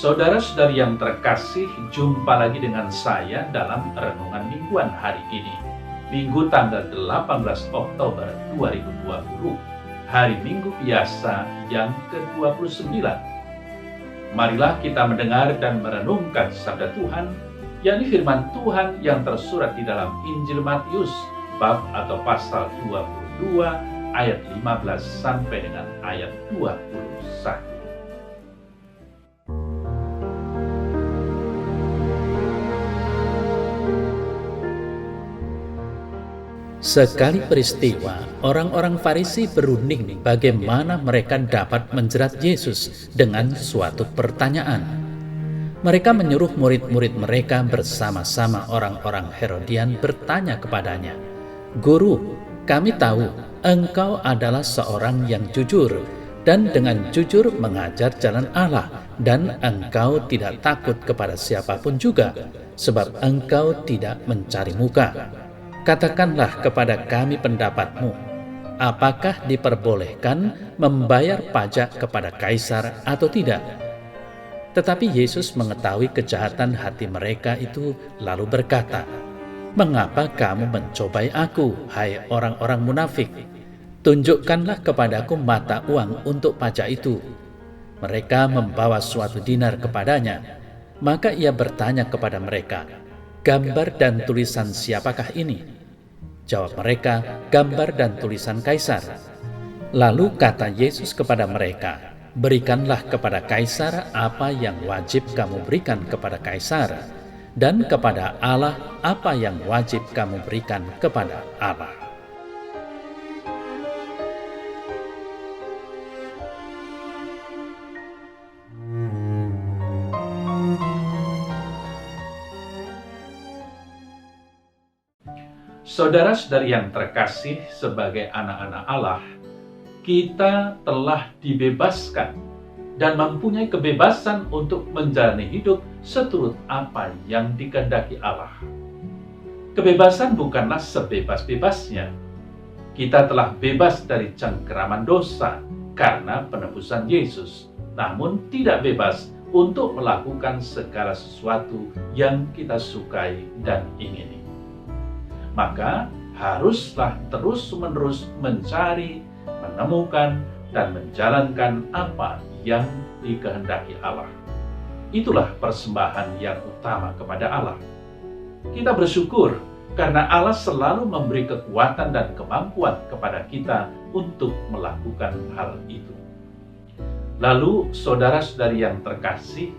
Saudara-saudari yang terkasih, jumpa lagi dengan saya dalam Renungan Mingguan hari ini. Minggu tanggal 18 Oktober 2020, hari Minggu biasa yang ke-29. Marilah kita mendengar dan merenungkan sabda Tuhan, yakni firman Tuhan yang tersurat di dalam Injil Matius, bab atau pasal 22, ayat 15 sampai dengan ayat 21. Sekali peristiwa, orang-orang Farisi berunding bagaimana mereka dapat menjerat Yesus dengan suatu pertanyaan. Mereka menyuruh murid-murid mereka bersama-sama orang-orang Herodian bertanya kepadanya, "Guru, kami tahu engkau adalah seorang yang jujur dan dengan jujur mengajar jalan Allah, dan engkau tidak takut kepada siapapun juga, sebab engkau tidak mencari muka. Katakanlah kepada kami pendapatmu, apakah diperbolehkan membayar pajak kepada kaisar atau tidak?" Tetapi Yesus mengetahui kejahatan hati mereka itu, lalu berkata, "Mengapa kamu mencobai aku, hai orang-orang munafik? Tunjukkanlah kepadaku mata uang untuk pajak itu." Mereka membawa suatu dinar kepadanya. Maka ia bertanya kepada mereka, "Gambar dan tulisan siapakah ini?" Jawab mereka, "Gambar dan tulisan kaisar." Lalu kata Yesus kepada mereka, "Berikanlah kepada kaisar apa yang wajib kamu berikan kepada kaisar, dan kepada Allah apa yang wajib kamu berikan kepada Allah." Saudara-saudari yang terkasih, sebagai anak-anak Allah, kita telah dibebaskan dan mempunyai kebebasan untuk menjalani hidup seturut apa yang dikehendaki Allah. Kebebasan bukanlah sebebas-bebasnya. Kita telah bebas dari cengkeraman dosa karena penebusan Yesus, namun tidak bebas untuk melakukan segala sesuatu yang kita sukai dan ingini. Maka haruslah terus-menerus mencari, menemukan, dan menjalankan apa yang dikehendaki Allah. Itulah persembahan yang utama kepada Allah. Kita bersyukur karena Allah selalu memberi kekuatan dan kemampuan kepada kita untuk melakukan hal itu. Lalu, saudara-saudari yang terkasih,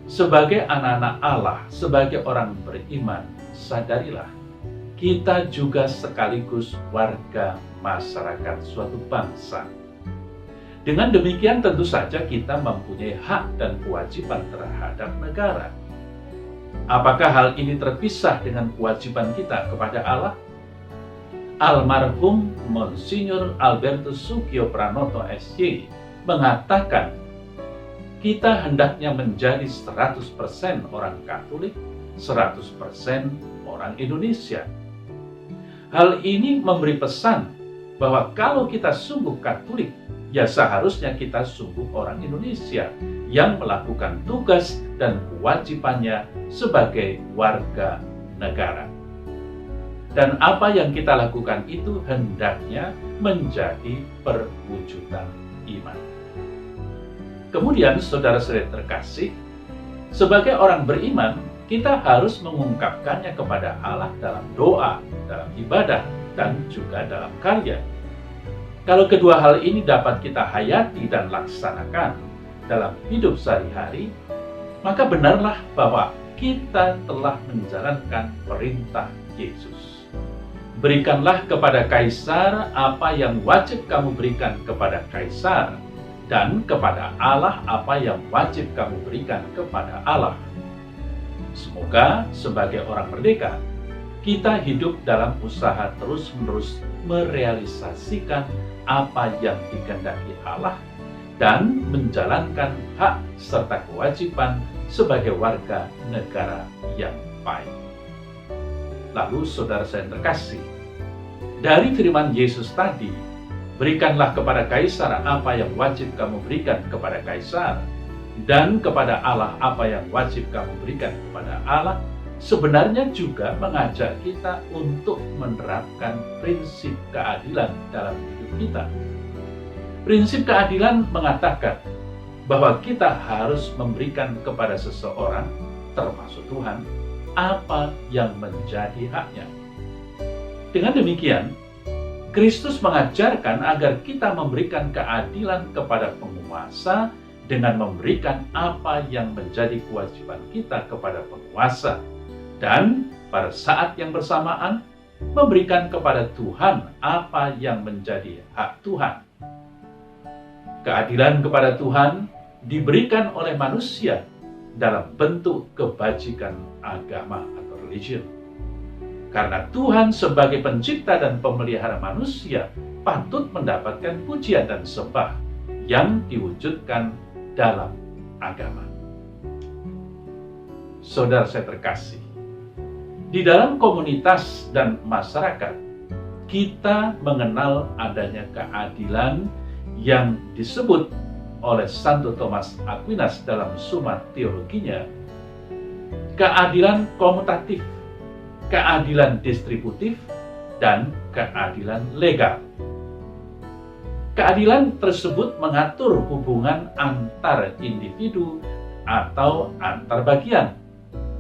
sebagai anak-anak Allah, sebagai orang beriman, sadarilah, kita juga sekaligus warga masyarakat suatu bangsa. Dengan demikian tentu saja kita mempunyai hak dan kewajiban terhadap negara. Apakah hal ini terpisah dengan kewajiban kita kepada Allah? Almarhum Monsinyur Albertus Sugio Pranoto SJ mengatakan, kita hendaknya menjadi 100% orang Katolik, 100% orang Indonesia. Hal ini memberi pesan bahwa kalau kita sungguh Katolik, ya seharusnya kita sungguh orang Indonesia yang melakukan tugas dan kewajibannya sebagai warga negara. Dan apa yang kita lakukan itu hendaknya menjadi perwujudan iman. Kemudian, saudara-saudari terkasih, sebagai orang beriman, kita harus mengungkapkannya kepada Allah dalam doa, dalam ibadah, dan juga dalam karya. Kalau kedua hal ini dapat kita hayati dan laksanakan dalam hidup sehari-hari, maka benarlah bahwa kita telah menjalankan perintah Yesus. Berikanlah kepada kaisar apa yang wajib kamu berikan kepada kaisar, dan kepada Allah apa yang wajib kamu berikan kepada Allah. Semoga sebagai orang merdeka, kita hidup dalam usaha terus-menerus merealisasikan apa yang dikehendaki Allah dan menjalankan hak serta kewajiban sebagai warga negara yang baik. Lalu, saudara saya yang terkasih, dari firman Yesus tadi, berikanlah kepada kaisar apa yang wajib kamu berikan kepada kaisar, dan kepada Allah apa yang wajib kamu berikan kepada Allah, sebenarnya juga mengajak kita untuk menerapkan prinsip keadilan dalam hidup kita. Prinsip keadilan mengatakan bahwa kita harus memberikan kepada seseorang, termasuk Tuhan, apa yang menjadi haknya. Dengan demikian, Kristus mengajarkan agar kita memberikan keadilan kepada penguasa dengan memberikan apa yang menjadi kewajiban kita kepada penguasa, dan pada saat yang bersamaan memberikan kepada Tuhan apa yang menjadi hak Tuhan. Keadilan kepada Tuhan diberikan oleh manusia dalam bentuk kebajikan agama atau religion. Karena Tuhan sebagai pencipta dan pemelihara manusia patut mendapatkan pujian dan sembah yang diwujudkan dalam agama. Saudara saya terkasih, di dalam komunitas dan masyarakat, kita mengenal adanya keadilan yang disebut oleh Santo Thomas Aquinas dalam Summa Theologiae, keadilan komutatif, keadilan distributif, dan keadilan legal. Keadilan tersebut mengatur hubungan antar individu atau antar bagian,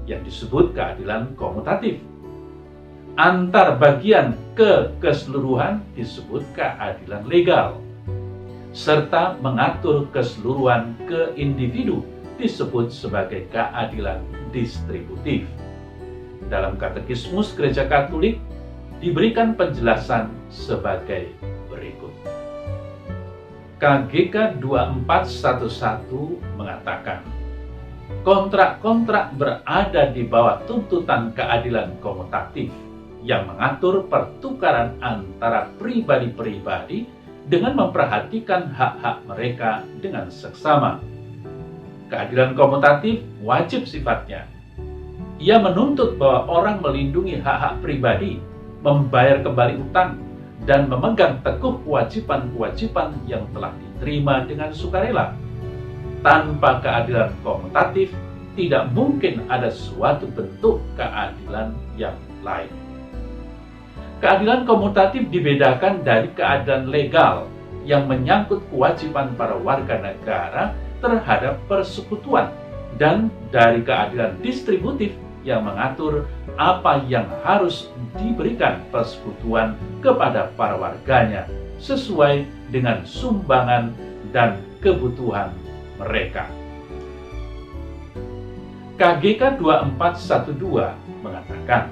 yang disebut keadilan komutatif. Antar bagian ke keseluruhan disebut keadilan legal, serta mengatur keseluruhan ke individu disebut sebagai keadilan distributif. Dalam Katekismus Gereja Katolik diberikan penjelasan sebagai berikut. KGK 2411 mengatakan, kontrak-kontrak berada di bawah tuntutan keadilan komutatif yang mengatur pertukaran antara pribadi-pribadi dengan memperhatikan hak-hak mereka dengan seksama. Keadilan komutatif wajib sifatnya. Ia menuntut bahwa orang melindungi hak-hak pribadi, membayar kembali utang, dan memegang teguh kewajiban-kewajiban yang telah diterima dengan sukarela. Tanpa keadilan komutatif, tidak mungkin ada suatu bentuk keadilan yang lain. Keadilan komutatif dibedakan dari keadilan legal yang menyangkut kewajiban para warga negara terhadap persekutuan, dan dari keadilan distributif yang mengatur apa yang harus diberikan persekutuan kepada para warganya sesuai dengan sumbangan dan kebutuhan mereka. KGK 2412 mengatakan,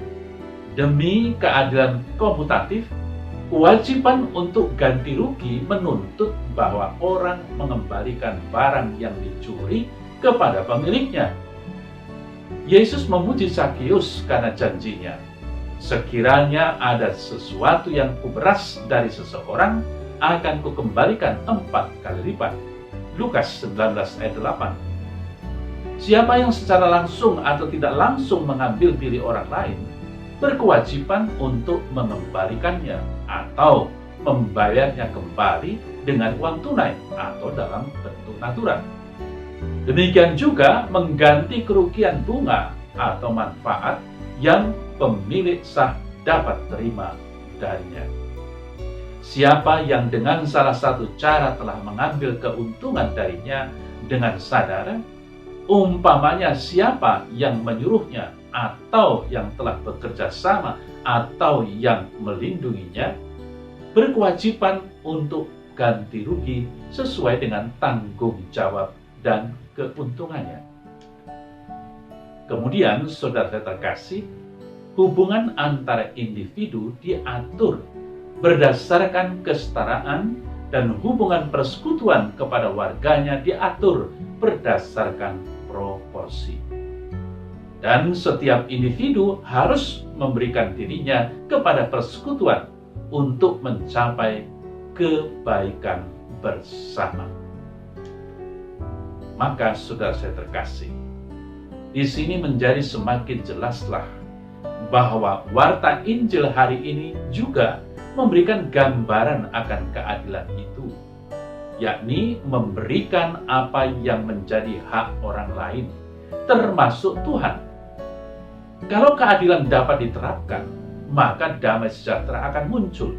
demi keadilan komutatif, kewajiban untuk ganti rugi menuntut bahwa orang mengembalikan barang yang dicuri kepada pemiliknya. Yesus memuji Zakeus karena janjinya, sekiranya ada sesuatu yang kuberas dari seseorang, akan kukembalikan 4 kali lipat. Lukas 19 ayat 8. Siapa yang secara langsung atau tidak langsung mengambil diri orang lain, berkewajiban untuk mengembalikannya atau membayarnya kembali dengan uang tunai atau dalam bentuk natural. Demikian juga mengganti kerugian bunga atau manfaat yang pemilik sah dapat terima darinya. Siapa yang dengan salah satu cara telah mengambil keuntungan darinya dengan sadar, umpamanya siapa yang menyuruhnya atau yang telah bekerja sama atau yang melindunginya, berkewajiban untuk ganti rugi sesuai dengan tanggung jawab dan keuntungannya. Kemudian, saudara terkasih, hubungan antara individu diatur berdasarkan kesetaraan dan hubungan persekutuan kepada warganya diatur berdasarkan proporsi. Dan setiap individu harus memberikan dirinya kepada persekutuan untuk mencapai kebaikan bersama. Maka saudara saya terkasih, di sini menjadi semakin jelaslah bahwa warta Injil hari ini juga memberikan gambaran akan keadilan itu, yakni memberikan apa yang menjadi hak orang lain, termasuk Tuhan. Kalau keadilan dapat diterapkan, maka damai sejahtera akan muncul.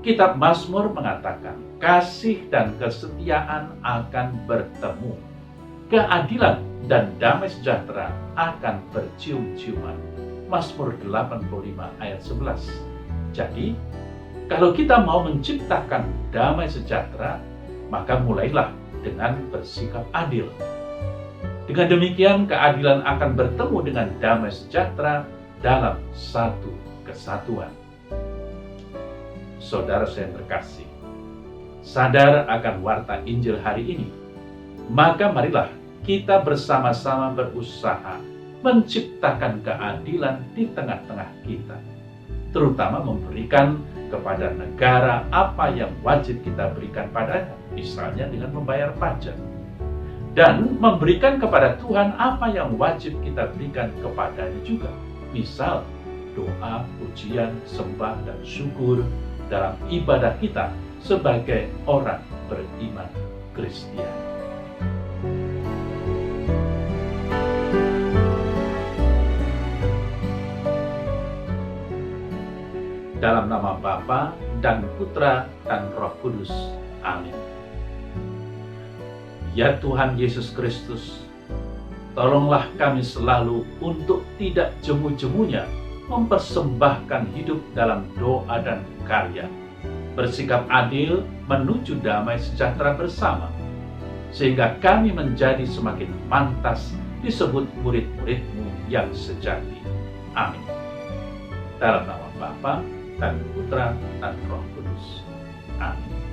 Kitab Mazmur mengatakan, kasih dan kesetiaan akan bertemu. Keadilan dan damai sejahtera akan bercium-ciuman. Mazmur 85 ayat 11. Jadi, kalau kita mau menciptakan damai sejahtera, maka mulailah dengan bersikap adil. Dengan demikian, keadilan akan bertemu dengan damai sejahtera dalam satu kesatuan. Saudara saya terkasih, sadar akan warta Injil hari ini, maka marilah kita bersama-sama berusaha menciptakan keadilan di tengah-tengah kita, terutama memberikan kepada negara apa yang wajib kita berikan padanya, misalnya dengan membayar pajak, dan memberikan kepada Tuhan apa yang wajib kita berikan kepadanya juga, misal doa, pujian, sembah, dan syukur dalam ibadah kita sebagai orang beriman Kristiani. Dalam nama Bapa dan Putra dan Roh Kudus. Amin. Ya Tuhan Yesus Kristus, tolonglah kami selalu untuk tidak jemu-jemunya mempersembahkan hidup dalam doa dan karya, bersikap adil menuju damai sejahtera bersama, sehingga kami menjadi semakin pantas disebut murid-murid-Mu yang sejati. Amin. Dalam nama Bapa dan Putra dan Roh Kudus. Amin.